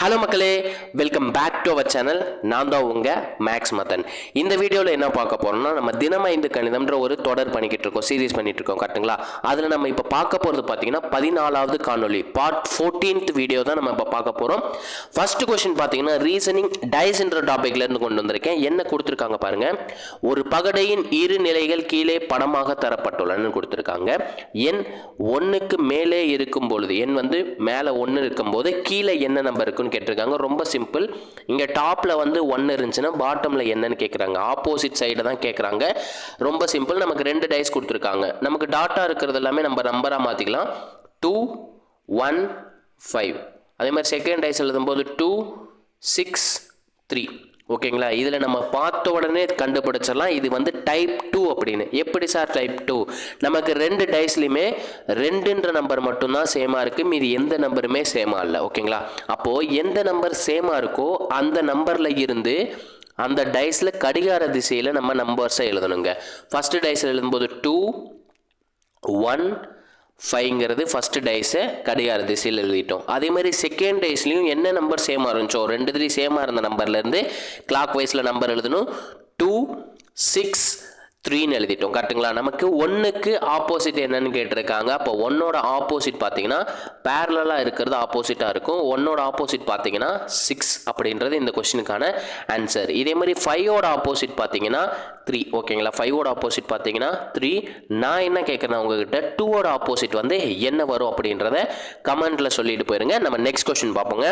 Hello மக்களே, welcome back to our channel. நான் தான் உங்கள் மேக்ஸ் மதன். இந்த வீடியோவில் என்ன பார்க்க போகிறோம்னா, நம்ம தினம் 5 கணிதம்ன்ற ஒரு தொடர் பண்ணிக்கிட்டு இருக்கோம், சீரீஸ் பண்ணிட்டு இருக்கோம் கரெக்டுங்களா. அதில் நம்ம இப்போ பார்க்க போகிறது பார்த்தீங்கன்னா 14வது காணொலி, பார்ட் 14th வீடியோ தான் நம்ம இப்போ பார்க்க போகிறோம். ஃபர்ஸ்ட் கொஸ்டின் பார்த்தீங்கன்னா ரீசனிங் டைஸ்ன்ற டாப்பிக்லேருந்து கொண்டு வந்திருக்கேன். என்ன கொடுத்துருக்காங்க பாருங்கள். ஒரு பகடையின் இரு நிலைகள் கீழே படமாக தரப்பட்டுள்ளன்னு கொடுத்துருக்காங்க. எண் 1க்கு மேலே இருக்கும் பொழுது, எண் வந்து மேலே 1 இருக்கும்போது கீழே என்ன நம்பர் இருக்குன்னு கேட்டிருக்காங்க. ரொம்ப சிம்பிள். இங்க டாப்ல வந்து 1 இருந்துச்சுன்னா பாட்டம்ல என்னன்னு கேட்குறாங்க. ஆப்போசிட் சைடு தான் கேட்குறாங்க. ரொம்ப சிம்பிள். நமக்கு 2 டைஸ் கொடுத்துருக்காங்க. நமக்கு டாட்டா இருக்கிறது எல்லாமே நம்ம நம்பரா மாத்திக்கலாம். 2 1 5. அதே மாதிரி செகண்ட் டைஸ் எழுதும்போது 2 6 3. ஓகேங்களா. இதில் நம்ம பார்த்த உடனே கண்டுபிடிச்சிடலாம் இது வந்து டைப் 2 அப்படின்னு. எப்படி சார் டைப் 2? நமக்கு 2 டைஸ்லையுமே 2ன்ற நம்பர் மட்டும்தான் சேமாக இருக்குது, மீதி எந்த நம்பருமே சேமாக இல்லை. ஓகேங்களா. அப்போது எந்த நம்பர் சேமாக இருக்கோ அந்த நம்பரில் இருந்து அந்த டைஸில் கடிகார திசையில் நம்ம நம்பர்ஸை எழுதணுங்க. ஃபஸ்ட்டு டைஸில் எழுதும்போது 2 1 5ங்கிறது ஃபஸ்ட்டு டைஸை கடிகார திசையில் எழுதிட்டோம். அதே மாதிரி செகண்ட் டைஸ்லையும் என்ன நம்பர் சேமாக இருந்துச்சோ 2 சேமாக இருந்த நம்பர்லேருந்து கிளாக் வைஸில் நம்பர் எழுதணும். 2 6 3ன்னு எழுதிட்டோம் கரெக்டுங்களா. நமக்கு 1க்கு ஆப்போசிட் என்னன்னு கேட்டிருக்காங்க. அப்போ 1ஓட ஆப்போசிட் பார்த்தீங்கன்னா பேரலாக இருக்கிறது ஆப்போசிட்டாக இருக்கும். 1ஓட ஆப்போசிட் பார்த்தீங்கன்னா 6 அப்படின்றது இந்த கொஸ்டினுக்கான ஆன்சர். இதே மாதிரி 5ஓட ஆப்போசிட் பார்த்தீங்கன்னா 3. ஓகேங்களா. 5ஓட ஆப்போசிட் பார்த்தீங்கன்னா 3. நான் என்ன கேட்குறேன் உங்ககிட்ட, 2ஓட ஆப்போசிட் வந்து என்ன வரும் அப்படின்றத கமெண்ட்டில் சொல்லிட்டு போயிருங்க. நம்ம நெக்ஸ்ட் கொஸ்டின் பார்ப்போங்க.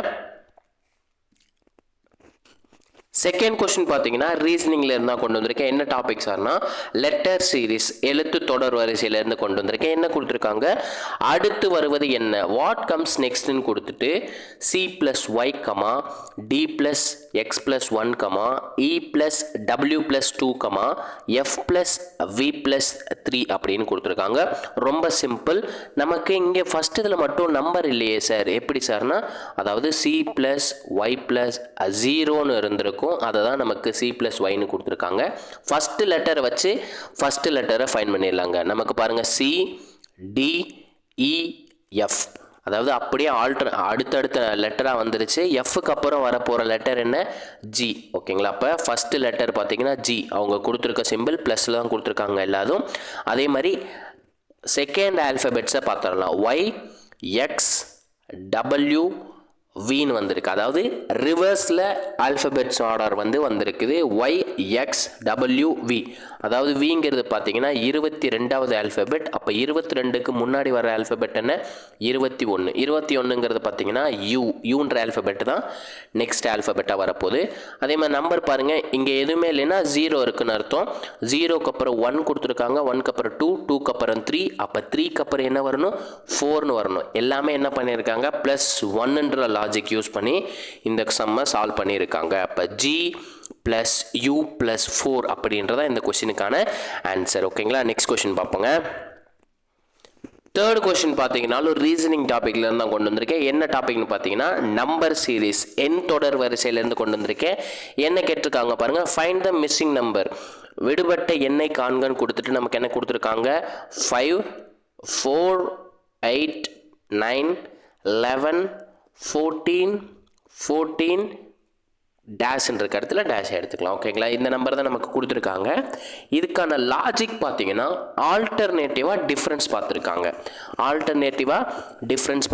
செகண்ட் கொஸ்டின் பார்த்தீங்கன்னா ரீசனிங்ல இருந்தால் கொண்டு வந்திருக்கேன். என்ன டாபிக் சார்னா லெட்டர் சீரீஸ், எழுத்து தொடர் வரிசையிலேருந்து கொண்டு வந்திருக்கேன். என்ன கொடுத்துருக்காங்க, அடுத்து வருவது என்ன, வாட் கம்ஸ் நெக்ஸ்ட்னு கொடுத்துட்டு c plus y comma d plus x plus 1 e plus டபிள்யூ plus 2 f plus v plus 3 அப்படின்னு கொடுத்துருக்காங்க. ரொம்ப சிம்பிள். நமக்கு இங்கே ஃபஸ்ட் இதில் மட்டும் நம்பர் இல்லையே சார், எப்படி சார்னா அதாவது சி ப்ளஸ் ஒய் ப்ளஸ் 0ன்னு இருந்திருக்கும். அதை தான் நமக்கு சி ப்ளஸ் ஒய்னு கொடுத்துருக்காங்க. ஃபஸ்ட்டு லெட்டரை வச்சு ஃபஸ்ட்டு லெட்டரை ஃபைன் பண்ணிடலாங்க. நமக்கு பாருங்கள் சி டி இ எஃப், அதாவது அப்படியே அடுத்தடுத்த லெட்டராக வந்துருச்சு. எஃப்க்கு அப்புறம் வரப்போகிற லெட்டர் என்ன, ஜி. ஓகேங்களா. அப்போ ஃபஸ்ட்டு லெட்டர் பார்த்தீங்கன்னா ஜி. அவங்க கொடுத்துருக்க சிம்பிள் ப்ளஸில் தான் கொடுத்துருக்காங்க எல்லாதும். அதே மாதிரி செகண்ட் ஆல்ஃபபெட்ஸை பார்த்துடலாம். ஒய் எக்ஸ் டபிள்யூ வின்னு வந்திருக்கு. அதாவது ரிவர்ஸில் ஆல்ஃபபெட்ஸ் ஆர்டர் வந்து வந்திருக்குது. ஒய் எக்ஸ் டபிள்யூ வி. அதாவது விங்கிறது பார்த்தீங்கன்னா 22வது ஆல்ஃபபெட். அப்போ 22க்கு முன்னாடி வர ஆல்ஃபபெட் என்ன, 21. 21ங்கிறது பார்த்தீங்கன்னா யூன்ற ஆல்ஃபபெட் தான் நெக்ஸ்ட் ஆல்ஃபபெட்டாக வரப்போகுது. அதே மாதிரி நம்பர் பாருங்கள், இங்கே எதுவுமே இல்லைன்னா 0 இருக்குன்னு அர்த்தம். 0க்கு அப்புறம் 1 கொடுத்துருக்காங்க, 1க்கு அப்புறம் 2, 2க்கு அப்புறம் 3. அப்போ 3க்கு அப்புறம் என்ன வரணும், 4ன்னு வரணும். எல்லாமே என்ன பண்ணியிருக்காங்க, ப்ளஸ் 1ன்ற லாஜிக் யூஸ் பண்ணி இந்த சம்மை சால்வ் பண்ணியிருக்காங்க. அப்போ ஜி ப்ளஸ் யூ ப்ளஸ் 4 அப்படின்றத இந்த கொஸ்டினுக்கான ஆன்சர். ஓகேங்களா. நெக்ஸ்ட் கொஸ்டின் பார்ப்போங்க. தேர்ட் கொஸ்டின் பார்த்தீங்கன்னா ரீசனிங் டாப்பிக்லேருந்து தான் கொண்டு வந்திருக்கேன். என்ன டாபிக்னு பார்த்தீங்கன்னா நம்பர் சீரீஸ், எண் தொடர் வரிசையிலேருந்து கொண்டு வந்திருக்கேன். என்ன கேட்டிருக்காங்க பாருங்கள், ஃபைண்ட் த மிஸ்ஸிங் நம்பர், விடுபட்ட எண்ணை காண்கன்னு கொடுத்துட்டு நமக்கு என்ன கொடுத்துருக்காங்க, 5 4 8 9 11 14 டேஷ்ன்ற இடத்துல டேஷ் எடுத்துக்கலாம். ஓகேங்களா. இந்த நம்பர் தான் நமக்கு கொடுத்துருக்காங்க. இதுக்கான லாஜிக் பார்த்தீங்கன்னா ஆல்டர்னேட்டிவாக டிஃப்ரென்ஸ்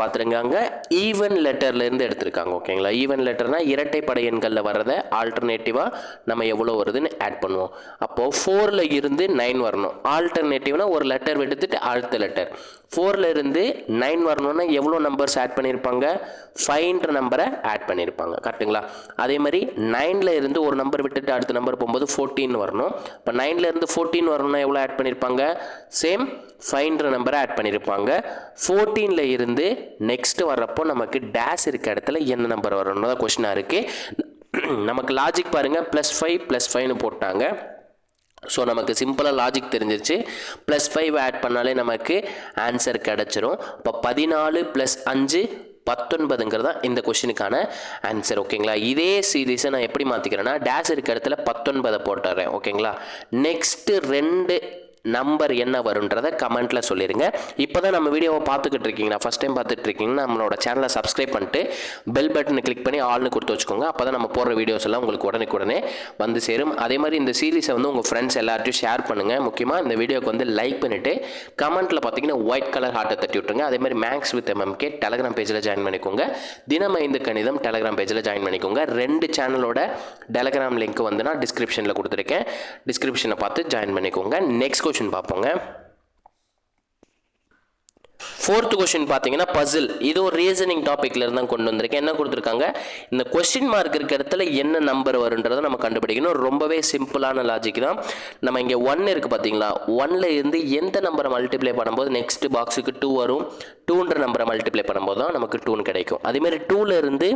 பார்த்துருக்காங்க. ஈவன் லெட்டர்லேருந்து எடுத்திருக்காங்க. ஓகேங்களா. ஈவன் லெட்டர்னா இரட்டைப்படை எண்களில் வர்றதை ஆல்டர்னேட்டிவாக நம்ம எவ்வளோ வருதுன்னு ஆட் பண்ணுவோம். அப்போது 4ல் இருந்து 9 வரணும். ஆல்டர்னேட்டிவ்னா ஒரு லெட்டர் எடுத்துட்டு அடுத்த லெட்டர். 4ல் இருந்து 9 வரணும்னா எவ்வளோ நம்பர்ஸ் ஆட் பண்ணியிருப்பாங்க, 5ன்ற நம்பரை ஆட் பண்ணியிருப்பாங்க. கரெக்டுங்களா. அதே மாதிரி 9ல் இருந்து ஒரு நம்பர் விட்டுட்டு அடுத்த நம்பர் போகும்போது 14 வரணும். இப்போ 9ல் இருந்து 14 வரணும்னா எவ்வளோ ஆட் பண்ணியிருப்பாங்க, சேம் 5ன்ற நம்பரை ஆட் பண்ணியிருப்பாங்க. 14ல் இருந்து நெக்ஸ்ட் வர்றப்போ நமக்கு டேஷ் இருக்க இடத்துல என்ன நம்பர் வரணும் தான் கொஸ்டினாக இருக்குது. நமக்கு லாஜிக் பாருங்கள், +5 +5ன்னு போட்டாங்க. ஸோ நமக்கு சிம்பிளாக லாஜிக் தெரிஞ்சிருச்சு. +5 ஆட் பண்ணாலே நமக்கு ஆன்சர் கிடச்சிரும். இப்போ 14 + 5 19ங்கிறதா இந்த கொஸ்டினுக்கான ஆன்சர். ஓகேங்களா. இதே சீரீஸை நான் எப்படி மாற்றிக்கிறேன்னா டேஷ் இருக்க இடத்துல 19 போட்டுறேன். ஓகேங்களா. நெக்ஸ்ட்டு 2 நம்பர் என்ன வரும்ன்றதை கமெண்ட்டில் சொல்லிடுங்க. இப்போ தான் நம்ம வீடியோவை பார்த்துக்கிட்டு இருக்கீங்கன்னா, ஃபஸ்ட் டைம் பார்த்துட்டு இருக்கீங்கன்னா நம்மளோட சேனலை சப்ஸ்கிரைப் பண்ணிட்டு பெல் பட்டனை கிளிக் பண்ணி ஆல்னு கொடுத்து வச்சுக்கோங்க. அப்போ தான் நம்ம போடுற வீடியோஸ் எல்லாம் உங்களுக்கு உடனே வந்து சேரும். அதே மாதிரி இந்த சீரிஸை வந்து உங்கள் ஃப்ரெண்ட்ஸ் எல்லார்ட்டையும் ஷேர் பண்ணுங்கள். முக்கியமாக இந்த வீடியோக்கு வந்து லைக் பண்ணிவிட்டு கமெண்ட்டில் பார்த்தீங்கன்னா ஒயிட் கலர் ஹார்ட்டை தட்டி விட்டுருங்க. அதே மாதிரி மேக்ஸ் வித் MMK டெலகிராம் பேஜில் ஜாயின் பண்ணிக்கோங்க. தினம் 5 கணிதம் டெலகிராம் பேஜில் ஜாயின் பண்ணிக்கோங்க. 2 சேனலோட டெலகிராம் லிங்க் வந்து நான் டிஸ்கிரிப்ஷனில் கொடுத்துருக்கேன். டிஸ்கிரிப்ஷனை பார்த்து ஜாயின் பண்ணிக்கோங்க. Next question பார்ப்போங்க. 4th கொஸ்டின் பார்த்தீங்கன்னா பசில். இது ஒரு ரீசனிங் டாப்பிக்ல இருந்தால் கொண்டு வந்திருக்கேன். என்ன கொடுத்துருக்காங்க, இந்த கொஸ்டின் மார்க் இருக்க இடத்துல என்ன நம்பர் வருன்றதை நம்ம கண்டுபிடிக்கணும். ரொம்பவே சிம்பிளான லாஜிக் தான். நம்ம இங்கே 1 இருக்குது பார்த்தீங்களா, 1ல் இருந்து எந்த நம்பரை மல்டிப்ளை பண்ணும்போது நெக்ஸ்ட் பாக்ஸுக்கு 2 வரும். 2ன்ற நம்பரை மல்டிப்ளை பண்ணும்போது தான் நமக்கு 2 கிடைக்கும். அதேமாதிரி 2ல் இருந்து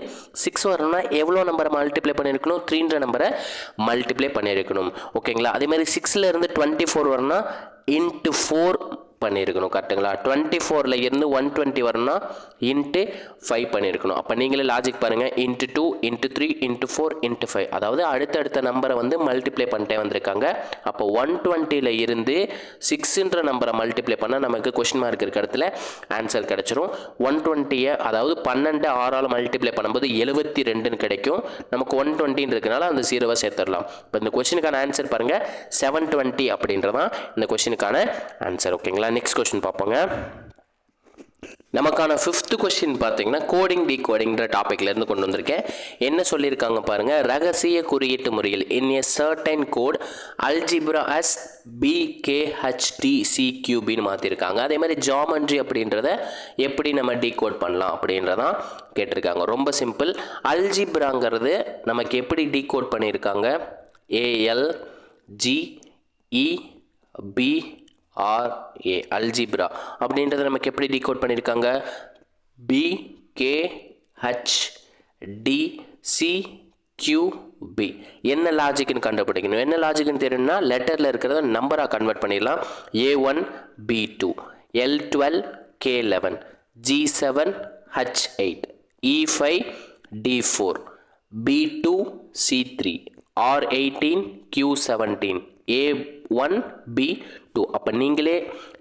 6 வரணும்னா எவ்வளோ நம்பரை மல்டிப்ளை பண்ணியிருக்கணும், 3ன்ற நம்பரை மல்டிப்ளை பண்ணியிருக்கணும். ஓகேங்களா. அதேமாதிரி 6ல் இருந்து 24 வரணும்னா இன்ட்டு 4 பண்ணியிருக்கணும். கரெக்டுங்களா. 24ல் இருந்து 120 வரணும்னா இன்ட்டு 5 பண்ணியிருக்கணும். அப்போ நீங்களே லாஜிக் பாருங்கள். இன்ட்டு 2 இன்ட்டு 3 இன்ட்டு 4 இன்ட்டு 5, அதாவது அடுத்தடுத்த நம்பரை வந்து மல்டிப்ளை பண்ணிட்டே வந்திருக்காங்க. அப்போ 120ல் இருந்து 6ன்ற நம்பரை மல்டிப்ளை பண்ணால் நமக்கு கொஸ்டின் மார்க் இருக்க இடத்துல ஆன்சர் கிடச்சிரும். 120 அதாவது 12 6ஆல் மல்டிப்ளை பண்ணும்போது 72ன்னு கிடைக்கும். நமக்கு 120 இருக்கனால அந்த 0வை சேர்த்துடலாம். இப்போ இந்த கொஸ்டினுக்கான ஆன்சர் பாருங்கள், 720 அப்படின்றதான் இந்த கொஸ்டினுக்கான ஆன்சர். ஓகேங்களா. நெக்ஸ்ட் கொஸ்டின் பார்ப்போங்க. நமக்கான 5th கொஸ்டின் பார்த்தீங்கன்னா கோடிங் டீகோடிங்கிற டாப்பிக்ல இருந்து கொண்டு வந்திருக்கேன். என்ன சொல்லியிருக்காங்க பாருங்க, ரகசிய குறியீட்டு முறையில் in a certain code algebra as BKHTCQBன்னு மாற்றிருக்காங்க. அதே மாதிரி ஜாமெட்ரி அப்படின்றத எப்படி நம்ம டீகோட் பண்ணலாம் அப்படின்றதான் கேட்டிருக்காங்க. ரொம்ப சிம்பிள். அல்ஜிப்ராங்கிறது நமக்கு எப்படி டீகோட் பண்ணியிருக்காங்க, ALGEBRA அல்ஜிப்ரா அப்படின்றத நமக்கு எப்படி டீகோட் பண்ணியிருக்காங்க, BKHDCQB. என்ன லாஜிக்னு கண்டுபிடிக்கணும். என்ன லாஜிக்னு தெரியும்னா லெட்டரில் இருக்கிறத நம்பராக கன்வெர்ட் பண்ணிடலாம். A1 B2 L12 K11 G7 H8 E5 D4 B2 C3 R18 Q17 A1 B2. அப்போ நீங்களே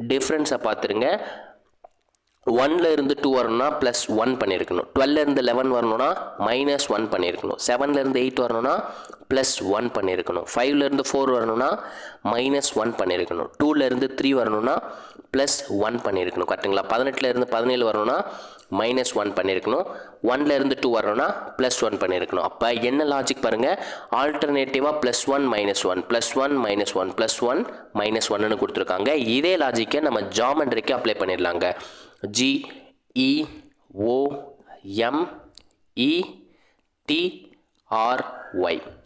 டிஃப்ரென்ஸை பார்த்துருங்க. 1ல் இருந்து 2 வரணும்னா +1 பண்ணியிருக்கணும். 12ல் இருந்து 11 வரணும்னா -1 பண்ணியிருக்கணும். 7ல் இருந்து 8 வரணும்னா +1 பண்ணியிருக்கணும். 5ல் இருந்து 4 வரணும்னா -1 பண்ணியிருக்கணும். 2ல் இருந்து 3 வரணும்னா +1 பண்ணியிருக்கணும். கரெக்டுங்களா. 18ல் இருந்து 17 வரணும்னா -1 பண்ணியிருக்கணும். 1ல் இருந்து 2 வரணும்னா +1 பண்ணியிருக்கணும். அப்போ என்ன லாஜிக் பாருங்கள், ஆல்டர்னேட்டிவாக +1 -1 +1 -1 +1 -1ன்னு கொடுத்துருக்காங்க. இதே லாஜிக்கை நம்ம ஜாமெட்ரிக்கு அப்ளை பண்ணிடலாங்க. GEOMETRY.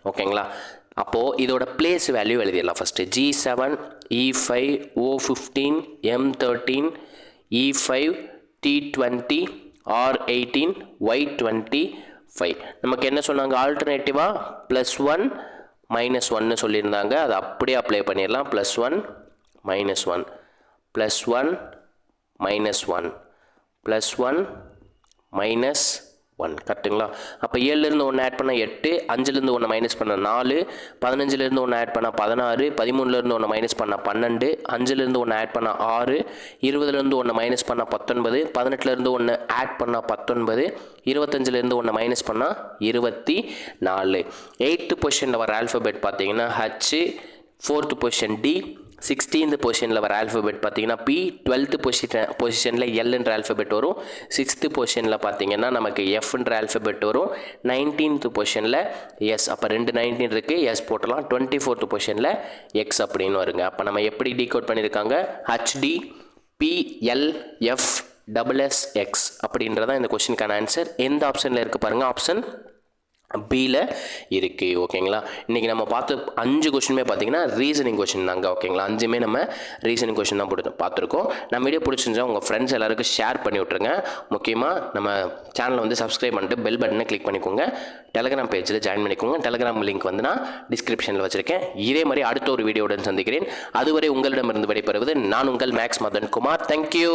ஓகேங்களா. அப்போது இதோட பிளேஸ் வேல்யூ எழுதிடலாம். First G7 E5 O15 M13 E5 T20 R18 Y25. நமக்கு என்ன சொன்னாங்க, ஆல்டர்னேட்டிவாக +1 -1ன்னு சொல்லியிருந்தாங்க. அதை அப்படியே அப்ளை பண்ணிடலாம். +1 -1 +1 -1 +1 -1 கரெக்டுங்களா. அப்போ 7லேருந்து 1 ஆட் பண்ணால் 8, 5லேருந்து 1 மைனஸ் பண்ணால் 4, 15லேருந்து 1 ஆட் பண்ணால் 16, 13லேருந்து 1 மைனஸ் பண்ணால் 12, 5லேருந்து 1 ஆட் பண்ணால் 6, 20லேருந்து 1 மைனஸ் பண்ணால் 19, 18லேருந்து 1 ஆட் பண்ணால் 19, 25லேருந்து 1 மைனஸ் பண்ணால் 24. 8th பொசிஷனில் வர ஆல்ஃபபெட் பார்த்தீங்கன்னா H, 4th position D, 16th பொசிஷனில் வர ஆல்ஃபபெட் பார்த்தீங்கன்னா P, 12th பொசிஷனில் Lன்ற ஆல்ஃபபெட் வரும், 6th பொசிஷனில் பார்த்தீங்கன்னா நமக்கு Fன்ற ஆல்ஃபபெட் வரும், 19th பொசிஷனில் S. அப்போ 2 19 இருக்குது, S போட்டலாம். 24th பொசிஷனில் X அப்படின்னு வருங்க. அப்போ நம்ம எப்படி டீகோட் பண்ணியிருக்காங்க, HD PLFSSX அப்படின்றதான் இந்த கொஸ்டினுக்கான ஆன்சர். எந்த ஆப்ஷனில் இருக்குது பாருங்கள், ஆப்ஷன் Bயில் இருக்குது. ஓகேங்களா. இன்றைக்கி நம்ம பார்த்து 5 கொஸ்டினுமே பார்த்தீங்கன்னா ரீசனிங் கொஸ்டின் தாங்க. ஓகேங்களா. 5மே நம்ம ரீசனிங் கொஸ்டின் தான் பார்த்துருக்கோம். நம்ம வீடியோ பிடிச்சிருந்தா உங்கள் ஃப்ரெண்ட்ஸ் எல்லாருக்கும் ஷேர் பண்ணி விட்ருங்க. முக்கியமாக நம்ம சேனலை வந்து சப்ஸ்கிரைப் பண்ணிட்டு பெல் பட்டனை கிளிக் பண்ணிக்கோங்க. டெலகிராம் பேஜில் ஜாயின் பண்ணிக்கோங்க. டெலகிராம் லிங்க் வந்து நான் டிஸ்கிரிப்ஷனில் வச்சுருக்கேன். இதே மாதிரி அடுத்த ஒரு வீடியோவுடன் சந்திக்கிறேன். அதுவரை உங்களிடமிருந்து விடைபெறுவது நான் உங்கள் மேக்ஸ் மதன் குமார். தேங்க்யூ.